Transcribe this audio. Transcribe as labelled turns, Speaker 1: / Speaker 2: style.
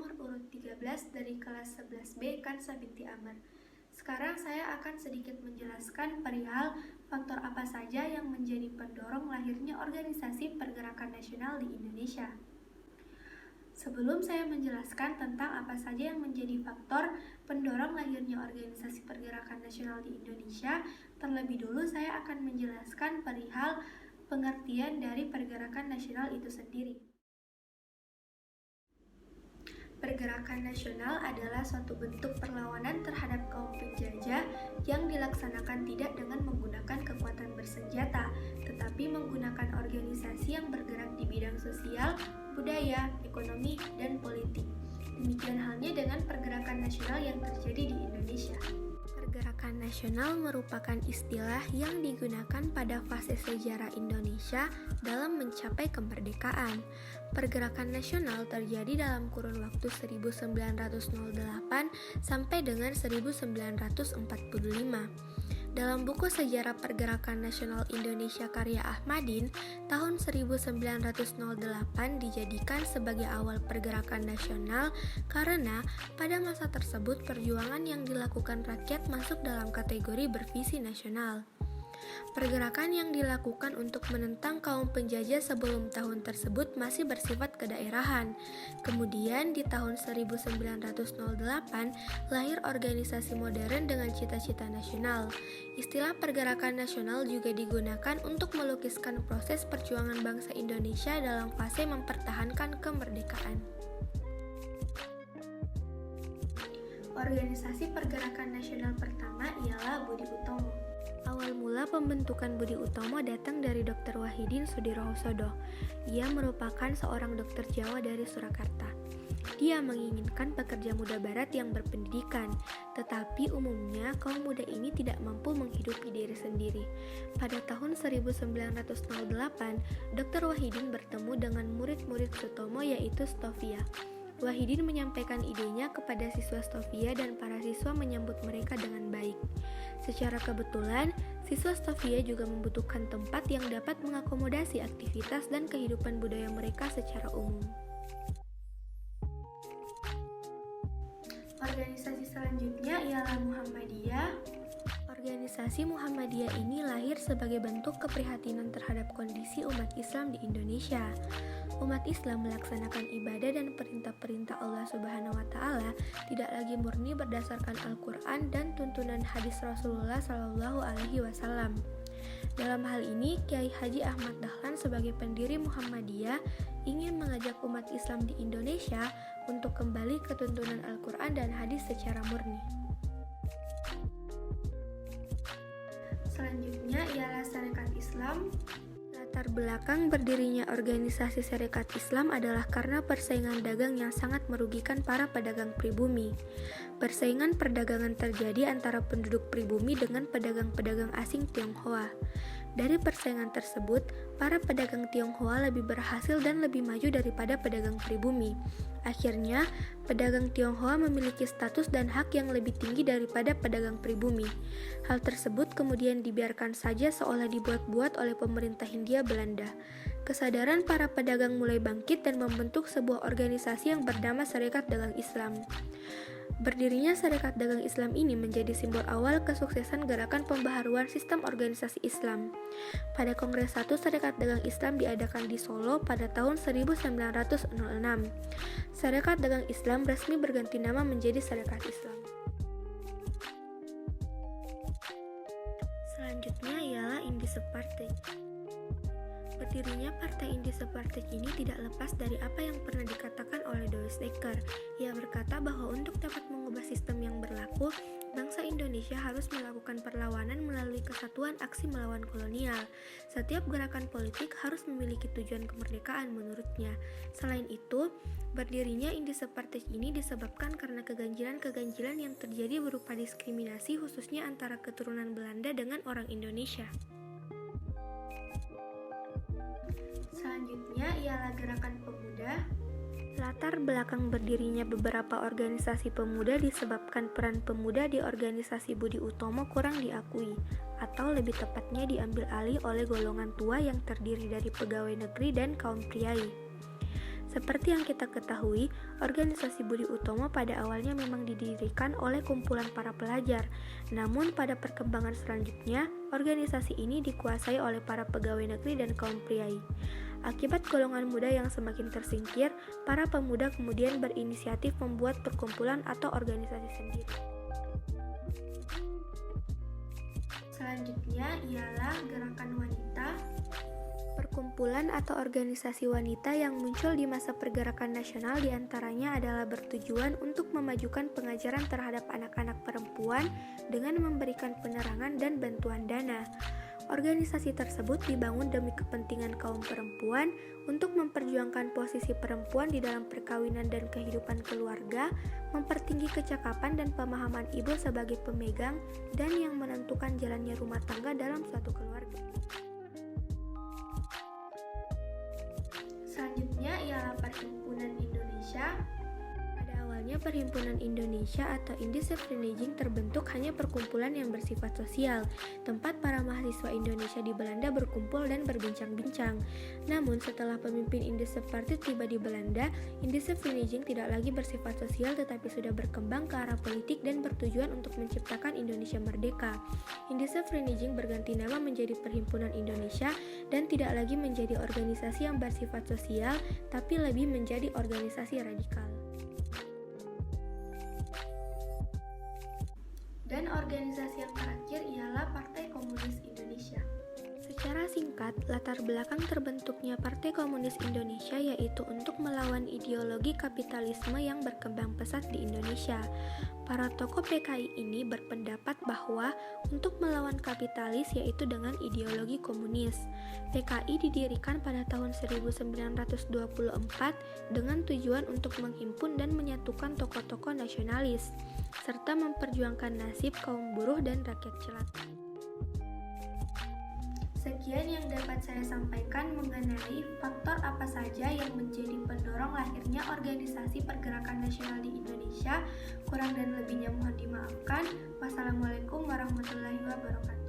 Speaker 1: nomor urut 13 dari kelas 11B Kansa binti Amr. Sekarang saya akan sedikit menjelaskan perihal faktor apa saja yang menjadi pendorong lahirnya organisasi pergerakan nasional di Indonesia. Sebelum saya menjelaskan tentang apa saja yang menjadi faktor pendorong lahirnya organisasi pergerakan nasional di Indonesia, terlebih dulu saya akan menjelaskan perihal pengertian dari pergerakan nasional itu sendiri. Pergerakan nasional adalah suatu bentuk perlawanan terhadap kaum penjajah yang dilaksanakan tidak dengan menggunakan kekuatan bersenjata, tetapi menggunakan organisasi yang bergerak di bidang sosial, budaya, ekonomi, dan politik. Demikian halnya dengan pergerakan nasional yang terjadi di Indonesia. Pergerakan nasional merupakan istilah yang digunakan pada fase sejarah Indonesia dalam mencapai kemerdekaan. Pergerakan nasional terjadi dalam kurun waktu 1908 sampai dengan 1945. Dalam buku Sejarah Pergerakan Nasional Indonesia karya Ahmadin, tahun 1908 dijadikan sebagai awal pergerakan nasional karena pada masa tersebut perjuangan yang dilakukan rakyat masuk dalam kategori bervisi nasional. Pergerakan yang dilakukan untuk menentang kaum penjajah sebelum tahun tersebut masih bersifat kedaerahan. Kemudian di tahun 1908 lahir organisasi modern dengan cita-cita nasional. Istilah pergerakan nasional juga digunakan untuk melukiskan proses perjuangan bangsa Indonesia dalam fase mempertahankan kemerdekaan. Organisasi pergerakan nasional pertama ialah Budi Utomo. Awal mula pembentukan Budi Utomo datang dari Dr. Wahidin Sudirohusodo. Ia merupakan seorang dokter Jawa dari Surakarta. Dia menginginkan pekerja muda barat yang berpendidikan, tetapi umumnya kaum muda ini tidak mampu menghidupi diri sendiri. Pada tahun 1908, Dr. Wahidin bertemu dengan murid-murid Sutomo yaitu Stovia. Wahidin menyampaikan idenya kepada siswa Stovia dan para siswa menyambut mereka dengan baik. Secara kebetulan, siswa Stovia juga membutuhkan tempat yang dapat mengakomodasi aktivitas dan kehidupan budaya mereka secara umum. Organisasi selanjutnya ialah Muhammadiyah. Organisasi Muhammadiyah ini lahir sebagai bentuk keprihatinan terhadap kondisi umat Islam di Indonesia. Umat Islam melaksanakan ibadah dan perintah-perintah Allah Subhanahu wa Ta'ala tidak lagi murni berdasarkan Al-Quran dan tuntunan hadis Rasulullah Shallallahu Alaihi Wasallam. Dalam hal ini, Kiai Haji Ahmad Dahlan sebagai pendiri Muhammadiyah ingin mengajak umat Islam di Indonesia untuk kembali ke tuntunan Al-Quran dan hadis secara murni. Selanjutnya ialah Sarekat Islam. Latar belakang berdirinya organisasi Sarekat Islam adalah karena persaingan dagang yang sangat merugikan para pedagang pribumi. Persaingan perdagangan terjadi antara penduduk pribumi dengan pedagang-pedagang asing Tionghoa. Dari persaingan tersebut, para pedagang Tionghoa lebih berhasil dan lebih maju daripada pedagang pribumi. Akhirnya, pedagang Tionghoa memiliki status dan hak yang lebih tinggi daripada pedagang pribumi. Hal tersebut kemudian dibiarkan saja seolah dibuat-buat oleh pemerintah Hindia Belanda. Kesadaran para pedagang mulai bangkit dan membentuk sebuah organisasi yang bernama Sarekat Dagang Islam. Berdirinya Sarekat Dagang Islam ini menjadi simbol awal kesuksesan gerakan pembaharuan sistem organisasi Islam. Pada Kongres 1 Sarekat Dagang Islam diadakan di Solo pada tahun 1906. Sarekat Dagang Islam resmi berganti nama menjadi Sarekat Islam. Selanjutnya ialah Indispartai. Berdirinya Partai Indispartai ini tidak lepas dari apa yang pernah dikatakan oleh Doris Dekker. Ia berkata bahwa untuk dapat mengubah sistem yang berlaku, bangsa Indonesia harus melakukan perlawanan melalui kesatuan aksi melawan kolonial. Setiap gerakan politik harus memiliki tujuan kemerdekaan menurutnya. Selain itu, berdirinya Indispartai ini disebabkan karena keganjilan-keganjilan yang terjadi berupa diskriminasi khususnya antara keturunan Belanda dengan orang Indonesia. Selanjutnya ialah Gerakan Pemuda. Latar belakang berdirinya beberapa organisasi pemuda disebabkan peran pemuda di organisasi Budi Utomo kurang diakui, atau lebih tepatnya diambil alih oleh golongan tua yang terdiri dari pegawai negeri dan kaum priai. Seperti yang kita ketahui, organisasi Budi Utomo pada awalnya memang didirikan oleh kumpulan para pelajar. Namun pada perkembangan selanjutnya, organisasi ini dikuasai oleh para pegawai negeri dan kaum priai. Akibat golongan muda yang semakin tersingkir, para pemuda kemudian berinisiatif membuat perkumpulan atau organisasi sendiri. Selanjutnya ialah gerakan wanita. Perkumpulan atau organisasi wanita yang muncul di masa pergerakan nasional diantaranya adalah bertujuan untuk memajukan pengajaran terhadap anak-anak perempuan dengan memberikan penerangan dan bantuan dana. Organisasi tersebut dibangun demi kepentingan kaum perempuan untuk memperjuangkan posisi perempuan di dalam perkawinan dan kehidupan keluarga, mempertinggi kecakapan dan pemahaman ibu sebagai pemegang dan yang menentukan jalannya rumah tangga dalam suatu keluarga. Selanjutnya ialah Perhimpunan Indonesia. Perhimpunan Indonesia atau Indiscipliniging terbentuk hanya perkumpulan yang bersifat sosial, tempat para mahasiswa Indonesia di Belanda berkumpul dan berbincang-bincang. Namun setelah pemimpin Indispartit tiba di Belanda, Indiscipliniging tidak lagi bersifat sosial tetapi sudah berkembang ke arah politik dan bertujuan untuk menciptakan Indonesia merdeka. Indiscipliniging berganti nama menjadi Perhimpunan Indonesia dan tidak lagi menjadi organisasi yang bersifat sosial, tapi lebih menjadi organisasi radikal. Dan organisasi yang terakhir ialah Partai Komunis Indonesia. Secara singkat, latar belakang terbentuknya Partai Komunis Indonesia yaitu untuk melawan ideologi kapitalisme yang berkembang pesat di Indonesia. Para tokoh PKI ini berpendapat bahwa untuk melawan kapitalis yaitu dengan ideologi komunis. PKI didirikan pada tahun 1924 dengan tujuan untuk menghimpun dan menyatukan tokoh-tokoh nasionalis, serta memperjuangkan nasib kaum buruh dan rakyat jelata. Sekian yang dapat saya sampaikan mengenai faktor apa saja yang menjadi pendorong lahirnya organisasi pergerakan nasional di Indonesia. Kurang dan lebihnya mohon dimaafkan. Wassalamualaikum warahmatullahi wabarakatuh.